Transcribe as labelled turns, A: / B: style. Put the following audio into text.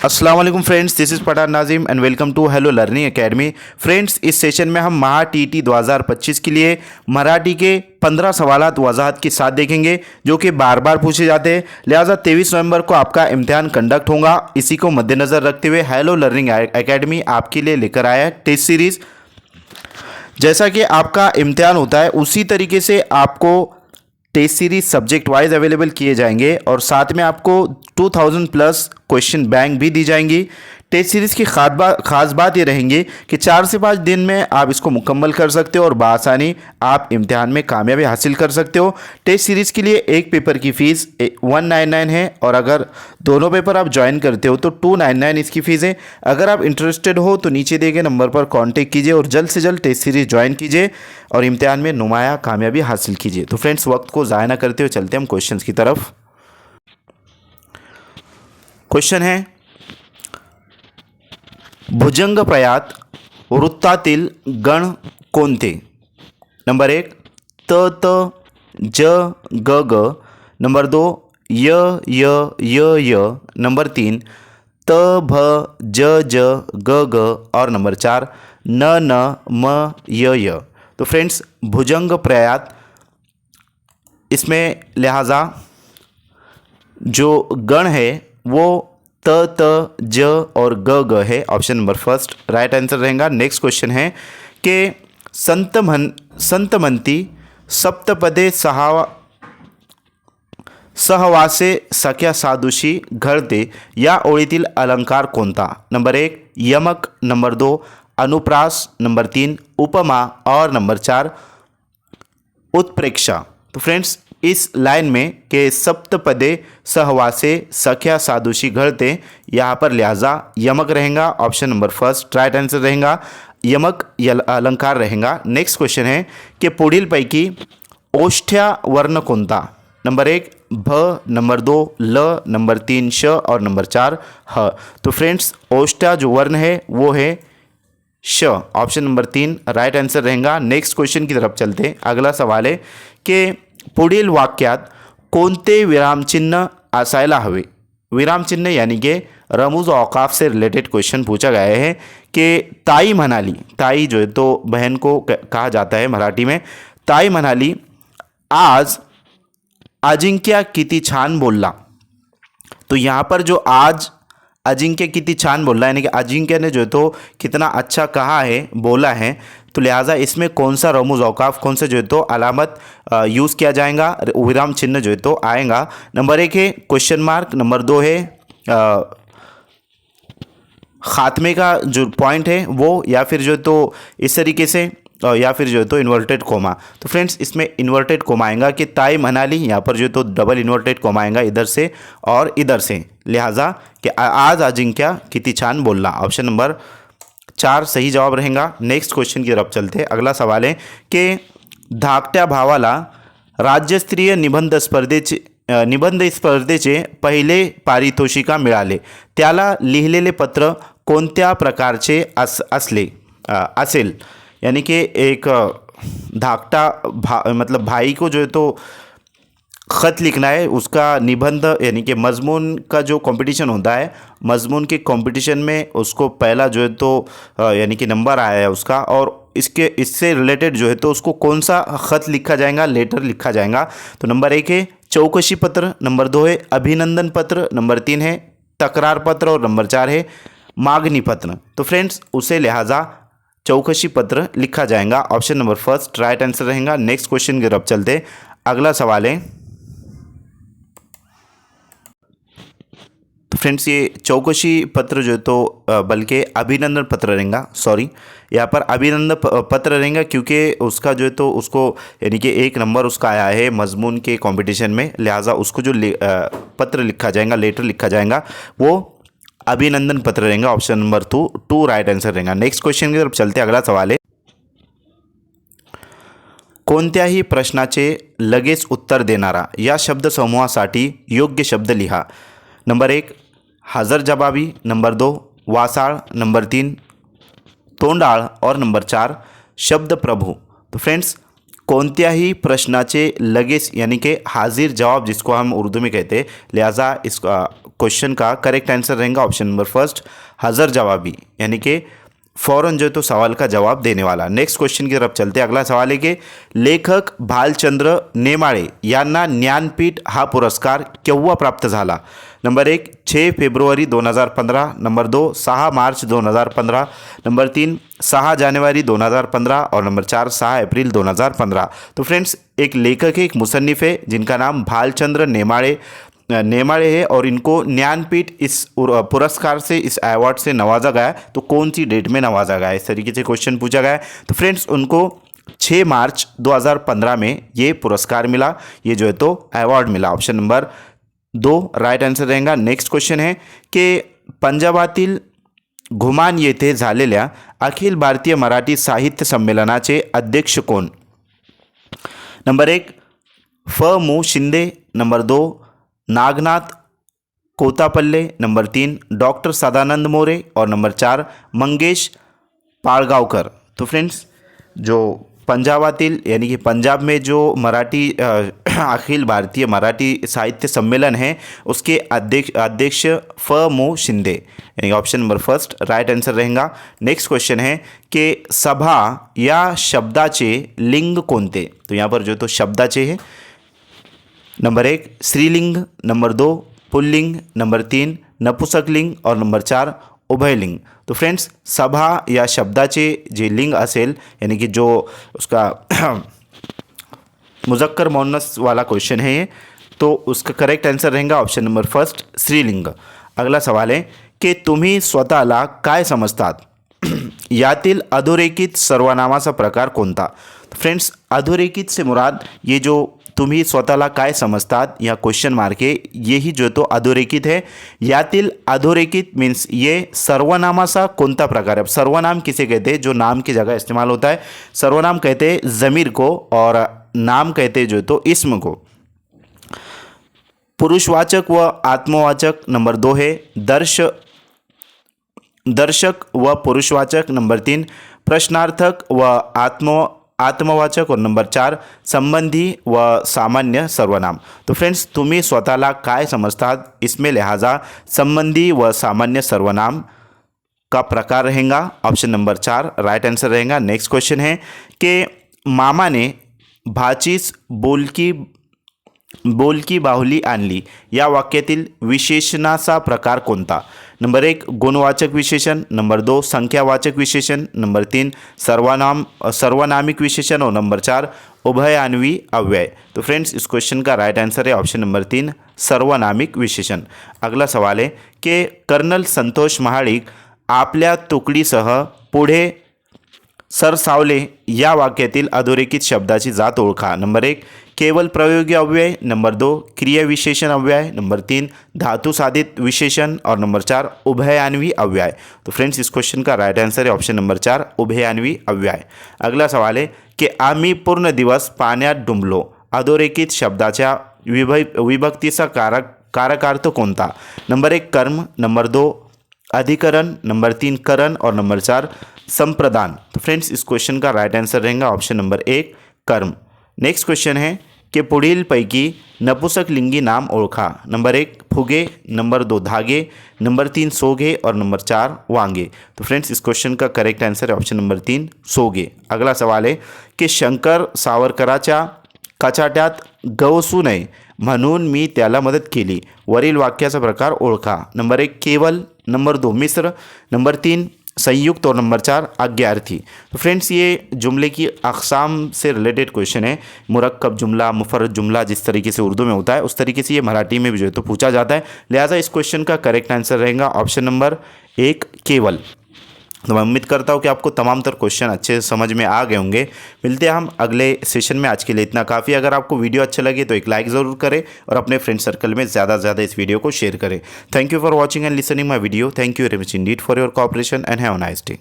A: अस्सलाम वालेकुम friends, this is Pathan Nazim and welcome to Hello Learning Academy. Friends, इस session में हम महा टीटी 2025 के लिए मराठी के 15 सवालात वजाहत के साथ देखेंगे जो कि बार बार पूछे जाते हैं। लिहाजा 23 नवंबर को आपका इम्तिहान कंडक्ट होगा। इसी को मद्देनज़र रखते हुए हेलो लर्निंग एकेडमी आपके लिए लेकर आया है टेस्ट सीरीज़। जैसा कि आपका इम्तिहान होता है उसी तरीके से आपको test series subject wise available किए जाएंगे और साथ में आपको 2000 प्लस क्वेश्चन बैंक भी दी जाएंगी। टेस्ट सीरीज़ की खास बात ये रहेंगी कि 4 से 5 दिन में आप इसको मुकम्मल कर सकते हो और बआसानी आप इम्तिहान में कामयाबी हासिल कर सकते हो। टेस्ट सीरीज़ के लिए एक पेपर की फ़ीस 199 है और अगर दोनों पेपर आप ज्वाइन करते हो तो 299 इसकी फ़ीस है। अगर आप इंटरेस्टेड हो तो नीचे दिए गए नंबर पर कॉन्टेक्ट कीजिए और जल्द से जल्द टेस्ट सीरीज़ ज्वाइन कीजिए और इम्तिहान में नुमाया कामयाबी हासिल कीजिए। तो फ्रेंड्स, वक्त को ज़ाया ना करते हुए चलते हम क्वेश्चन की तरफ। क्वेश्चन है, भुजंग प्रयात वृत्तातील गण कोणते? नंबर 1 त त ज ग ग, नंबर 2 य य य य, नंबर 3 त भ ज ज ग ग और नंबर 4 न न म य य। तो फ्रेंड्स, भुजंग प्रयात इसमें लिहाजा जो गण है वो त त ज और ग ग है। Option number first right answer रहेगा। नेक्स्ट क्वेश्चन है कि संतमंती सप्तपदे सहवासे सख्या साधुशी घडते या ओळीतील अलंकार कोणता? नंबर 1 यमक, नंबर 2 अनुप्रास, नंबर 3 उपमा और नंबर 4 उत्प्रेक्षा। तो फ्रेंड्स, इस लाइन में के सप्तपदे सहवासे सख्या साधुशी घडते, यहाँ पर लिहाजा यमक रहेगा। Option number first right answer रहेगा, यमक अलंकार रहेगा। नेक्स्ट क्वेश्चन है कि पुढील पैकी ओष्ठ्या वर्ण कोणता? नंबर 1 भ, नंबर 2 ल, नंबर 3 श और नंबर 4 ह। तो फ्रेंड्स, ओष्ठ्या जो वर्ण है वो है श। ऑप्शन नंबर 3 राइट आंसर रहेगा। नेक्स्ट क्वेश्चन की तरफ चलते हैं। अगला सवाल है कि पुढील वाक्यात कोणते विरामचिन्ह असायला हवे? विरामचिन्ह यानी कि रमूज औकाफ से रिलेटेड क्वेश्चन पूछा गया है कि ताई म्हणाली, ताई जो है तो बहन को कहा जाता है मराठी में। ताई म्हणाली आज अजिंक्य किती छान बोलला। तो यहाँ पर जो आज अजिंक्य किती छान बोल रहा है यानी कि अजिंक्य ने जो है तो कितना अच्छा कहा है, बोला है, तो लिहाजा इसमें कौन सा रमूज औकाफ, कौन सा जो है तो अलामत यूज़ किया जाएगा, विराम चिन्ह जो है तो आएगा। नंबर 1 है क्वेश्चन मार्क, नंबर 2 है खात्मे का जो पॉइंट है वो, या फिर जो है तो इस तरीके से या फिर जो है तो इन्वर्टेड कोमा। तो फ्रेंड्स, इसमें इन्वर्टेड कोमा आएगा कि ताई मनाली, यहाँ पर जो है तो डबल इन्वर्टेड कोमा आएगा इधर से और इधर से, लिहाजा कि आज अजिंक्य किती छान बोलला। ऑप्शन नंबर 4 सही जवाब रहेगा। नेक्स्ट क्वेश्चन की तरफ चलते हैं। अगला सवाल है कि धाकट्या भावाला राज्यस्तरीय निबंध स्पर्धेचे पहिले पारितोषिका मिळाले, त्याला लिहिलेले पत्र कोणत्या प्रकारचे असेल? यानी कि एक धाकटा मतलब भाई को जो है तो ख़त लिखना है, उसका निबंध यानी कि मजमून का जो कंपटीशन होता है, मजमून के कंपटीशन में उसको पहला जो है तो यानी कि नंबर आया है उसका, और इससे रिलेटेड जो है तो उसको कौन सा ख़त लिखा जाएगा, लेटर लिखा जाएगा। तो नंबर 1 है चौकशी पत्र, नंबर 2 है अभिनंदन पत्र, नंबर 3 है तकरार पत्र और नंबर 4 है मांगनी पत्र। तो फ्रेंड्स, उसे लिहाजा चौकशी पत्र लिखा जाएगा। Option number first right answer रहेगा। नेक्स्ट क्वेश्चन की तरफ चलते। अगला सवाल है, तो फ्रेंड्स ये चौकशी पत्र जो है तो बल्कि अभिनंदन पत्र रहेगा, सॉरी यहाँ पर अभिनंदन पत्र रहेगा क्योंकि उसका जो है तो उसको यानी कि 1 नंबर उसका आया है मजमून के कंपटीशन में, लिहाजा उसको जो पत्र लिखा जाएगा, लेटर लिखा जाएगा, वो अभिनंदन पत्र रहेगा। ऑप्शन नंबर 2 राइट आंसर रहेगा। नेक्स्ट क्वेश्चन की तरफ चलते। अगला सवाल है, कोणत्याही प्रश्नाचे लगेच उत्तर देणारा या शब्दसमूहासाठी योग्य शब्द लिहा। नंबर 1 हजर जवाबी, नंबर 2 वासाळ, नंबर 3 तोंडाळ और नंबर 4 शब्द प्रभू। तो फ्रेंड्स, कोणत्याही प्रश्नाचे लगेच यानी कि हाजिर जवाब जिसको हम उर्दू में कहते हैं, लिहाजा इसका क्वेश्चन का करेक्ट आंसर रहेगा ऑप्शन नंबर फर्स्ट हजर जवाबी, यानी कि फौरन जो है तो सवाल का जवाब देने वाला। नेक्स्ट क्वेश्चन की तरफ चलते हैं। अगला सवाल है कि लेखक भालचंद्र नेमाळे यांना ज्ञानपीठ हा पुरस्कार केव्हा प्राप्त झाला? नंबर 1 6 फेब्रुवारी 2015, नंबर 2 6 मार्च 2015, नंबर 3 6 जानेवारी 2015 और नंबर 4 6 अप्रैल 2015। तो फ्रेंड्स एक लेखक है, एक मुसन्निफ है जिनका नाम भालचंद्र नेमाळे है और इनको ज्ञानपीठ इस पुरस्कार से, इस अवार्ड से नवाजा गया है। तो कौन सी डेट में नवाजा गया है, इस तरीके से क्वेश्चन पूछा गया है। तो फ्रेंड्स उनको 6 मार्च 2015 में ये पुरस्कार मिला, ये जो है तो अवार्ड मिला। ऑप्शन नंबर 2 राइट आन्सर रहेगा। नेक्स्ट क्वेश्चन है कि पंजाबातील घुमान येथे झालेल्या अखिल भारतीय मराठी साहित्य संमेलनाचे अध्यक्ष कोण? नंबर 1 फ मु Shinde, number 2 Nagnath Kotapalle, number 3 doctor Sadanand More और नंबर 4 मंगेश पाळगावकर। तो फ्रेंड्स जो पंजाबातील यानी कि पंजाब में जो मराठी अखिल भारतीय मराठी साहित्य सम्मेलन है उसके अध्यक्ष फ मु शिंदे, यानी option number first right answer रहेगा। नेक्स्ट क्वेश्चन है कि सभा या शब्दाचे लिंग कोणते? तो यहाँ पर जो तो शब्दाचे है नंबर 1 स्त्रीलिंग, नंबर 2 पुल्लिंग, नंबर 3 नपुसकलिंग और नंबर 4 उभयलिंग। तो फ्रेंड्स सभा या शब्दाचे जे लिंग असेल यानी कि जो उसका मुजक्कर मोन्नस वाला क्वेश्चन है ये, तो उसका करेक्ट आंसर रहेगा ऑप्शन नंबर फर्स्ट स्त्रीलिंग। अगला सवाल है की तुम्ही स्वतःला काय समजतात? यातील अधोरेखित सर्वनामाचा प्रकार कोणता? तो फ्रेंड्स अधोरेखित से मुराद ये जो तुम्ही स्वतःला काय समजतात या क्वेश्चन मार्क है, यही जो तो अधोरेखित है। यातील अधोरेखित मीन्स ये सर्वनामाचा कोणता प्रकार है? सर्वनाम किसे कहते हैं? जो नाम की जगह इस्तेमाल होता है। सर्वनाम कहते हैं ज़मीर को और नाम कहते हैं जो तो इस्म को। पुरुषवाचक व आत्मवाचक नंबर 2 है। दर्शक व पुरुषवाचक नंबर 3, प्रश्नार्थक व आत्मवाचक और नंबर 4 संबंधी व सामान्य सर्वनाम। तो फ्रेंड्स तुम्ही स्वतःला काय समजतात, इसमें लिहाजा संबंधी व सामान्य सर्वनाम का प्रकार रहेगा। ऑप्शन नंबर 4 राइट आंसर रहेगा। नेक्स्ट क्वेश्चन है कि मामा ने भाचीस बोलकी बाहुली आणली या वाक्यातील विशेषणाचा प्रकार कोणता? नंबर 1 गुणवाचक विशेषण, नंबर 2 संख्यावाचक विशेषण, नंबर 3 सर्वनामिक विशेषण और नंबर 4 उभयान्वी अव्यय। तो फ्रेंड्स इस क्वेश्चन का राइट आंसर है ऑप्शन नंबर 3 सर्वनामिक विशेषण। अगला सवाल है कि कर्नल संतोष महाडिक आपल्या तुकडीसह पुढे सरसावले या वाक्यातील अधोरेखित शब्दाची जात ओळखा। नंबर 1 केवल प्रयोगी अव्यय, नंबर 2 क्रिया विशेषण अव्यय, नंबर 3 धातु साधित विशेषण और नंबर 4 उभयान्वी अव्यय। तो फ्रेंड्स इस क्वेश्चन का राइट आंसर है ऑप्शन नंबर 4 उभयान्वी अव्यय। अगला सवाल है कि आम्ही पूर्ण दिवस पाण्यात डुंबलो अधोरेखित शब्दाच्या विभक्तीचा कारकार्थ कोणता? नंबर 1 कर्म, नंबर 2 अधिकरण, नंबर 3 करण और नंबर 4 संप्रदान। तो फ्रेंड्स इस क्वेश्चन का राइट आंसर रहेगा ऑप्शन नंबर 1 कर्म। नेक्स्ट क्वेश्चन है कि पुढीलपैकी नपुसकलिंगी नाम ओळखा। नंबर 1 फुगे, नंबर 2 धागे, नंबर 3 सोगे और नंबर 4 वांगे। तो फ्रेंड्स इस क्वेश्चन का करेक्ट आंसर है ऑप्शन नंबर 3 सोगे। अगला सवाल है कि शंकर सावरकराच्या कचाट्यात गवसू नये म्हणून मी त्याला मदत केली, वरील वाक्याचा प्रकार ओळखा। नंबर 1 केवल, नंबर 2 मिश्र, नंबर 3 संयुक्त और नंबर 4 आज्ञार्थी। तो फ्रेंड्स ये जुमले की अक़साम से रिलेटेड क्वेश्चन है। मुरक्कब जुमला, मुफर्रद जुमला जिस तरीके से उर्दू में होता है उस तरीके से ये मराठी में भी जो है तो पूछा जाता है। लिहाजा इस क्वेश्चन का करेक्ट आंसर रहेगा ऑप्शन नंबर 1 केवल। तो मैं उम्मीद करता हूँ कि आपको तमाम तर क्वेश्चन अच्छे से समझ में आ गए होंगे। मिलते हैं हम अगले सेशन में। आज के लिए इतना काफ़ी। अगर आपको वीडियो अच्छा लगे तो एक लाइक ज़रूर करें और अपने फ्रेंड सर्कल में ज़्यादा से ज़्यादा इस वीडियो को शेयर करें। Thank you for watching and listening my video. Thank you very much Indeed for your cooperation and have a nice day.